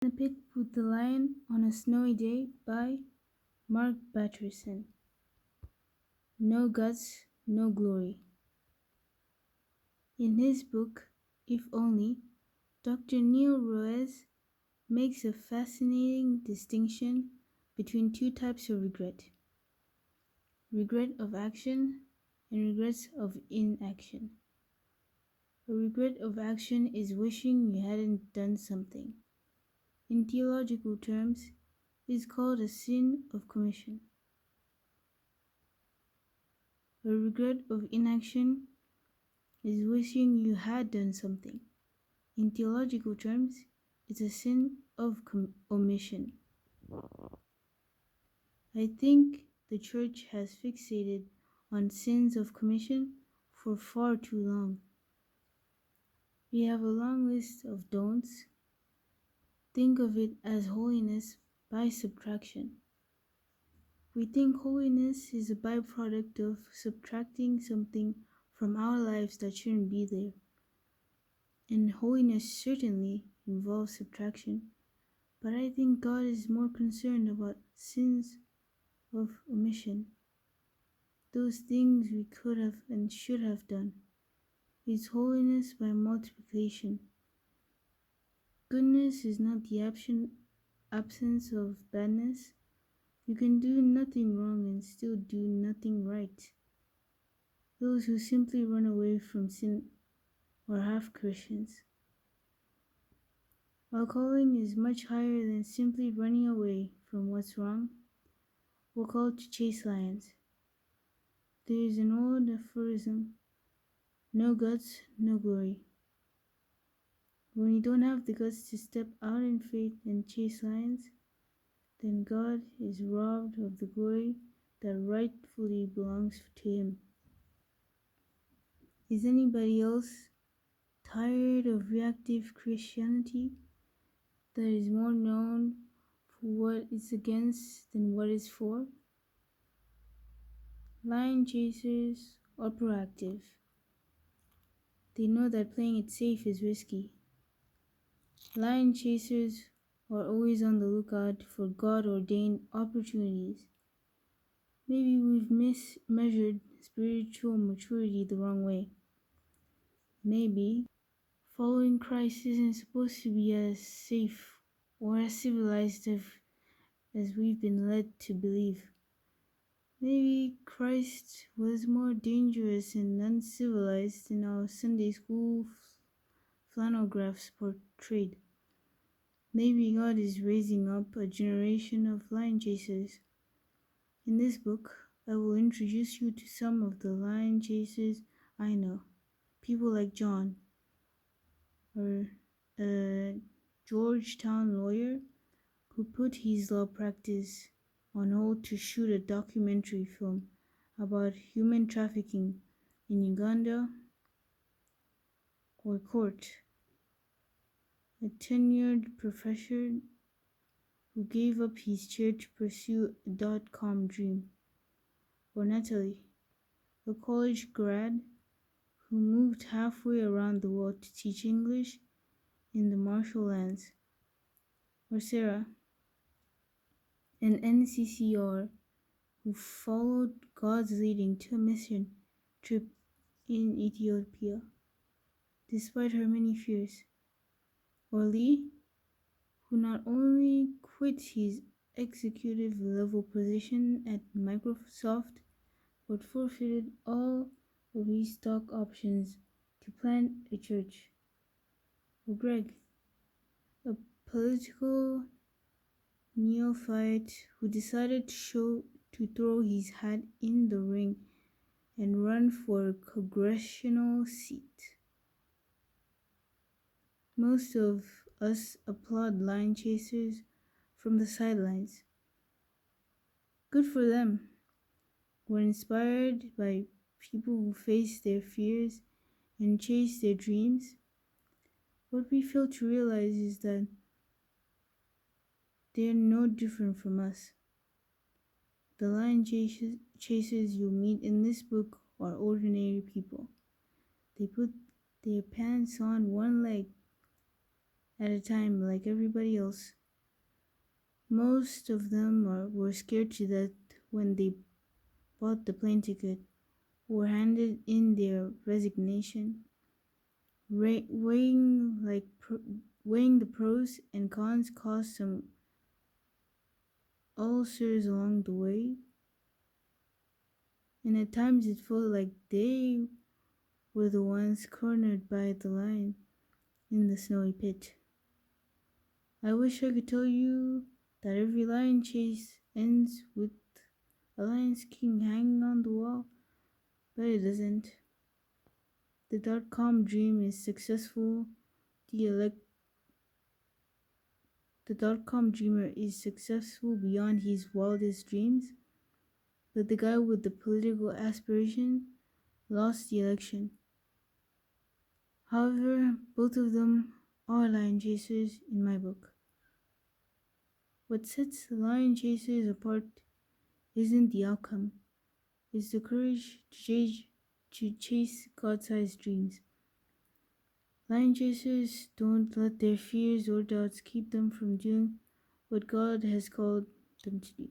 The Pig with the Lion on a Snowy Day by Mark Batterson. No Guts, No Glory. In his book, If Only, Dr. Neil Ruiz makes a fascinating distinction between two types of regret: regret of action and regrets of inaction. A regret of action is wishing you hadn't done something. In theological terms, it is called a sin of commission. A regret of inaction is wishing you had done something. In theological terms, it's a sin of omission. I think the church has fixated on sins of commission for far too long. We have a long list of don'ts. Think of it as holiness by subtraction. We think holiness is a byproduct of subtracting something from our lives that shouldn't be there. And holiness certainly involves subtraction, but I think God is more concerned about sins of omission, those things we could have and should have done. It's holiness by multiplication. Goodness is not the absence of badness. You can do nothing wrong and still do nothing right. Those who simply run away from sin are half Christians. Our calling is much higher than simply running away from what's wrong. We're called to chase lions. There is an old aphorism: no guts, no glory. When you don't have the guts to step out in faith and chase lions, then God is robbed of the glory that rightfully belongs to Him. Is anybody else tired of reactive Christianity that is more known for what it's against than what it's for? Lion chasers are proactive. They know that playing it safe is risky. Lion chasers are always on the lookout for God-ordained opportunities. Maybe we've mismeasured spiritual maturity the wrong way. Maybe following Christ isn't supposed to be as safe or as civilized as we've been led to believe. Maybe Christ was more dangerous and uncivilized than our Sunday school flannel graphs portrayed. Maybe God is raising up a generation of lion chasers. In this book, I will introduce you to some of the lion chasers I know. People like John, or a Georgetown lawyer who put his law practice on hold to shoot a documentary film about human trafficking in Uganda, or Court, a tenured professor who gave up his chair to pursue a dot-com dream, or Natalie, a college grad who moved halfway around the world to teach English in the Marshall Lands, or Sarah, an NCCR who followed God's leading to a mission trip in Ethiopia, despite her many fears, or Lee, who not only quit his executive level position at Microsoft, but forfeited all of his stock options to plant a church, or Greg, a political neophyte who decided to throw his hat in the ring and run for a congressional seat. Most of us applaud lion chasers from the sidelines. Good for them. We're inspired by people who face their fears and chase their dreams. What we fail to realize is that they're no different from us. The lion chasers you'll meet in this book are ordinary people. They put their pants on one leg at a time like everybody else. Most of them were scared to death when they bought the plane ticket or handed in their resignation, weighing the pros and cons caused some ulcers along the way, and at times it felt like they were the ones cornered by the lion in the snowy pit. I wish I could tell you that every lion chase ends with a lion's king hanging on the wall, but it doesn't. The .com dream is successful. The .com dreamer is successful beyond his wildest dreams, but the guy with the political aspiration lost the election. However, both of them are lion chasers in my book. What sets the lion chasers apart isn't the outcome, it's the courage to chase God-sized dreams. Lion chasers don't let their fears or doubts keep them from doing what God has called them to do.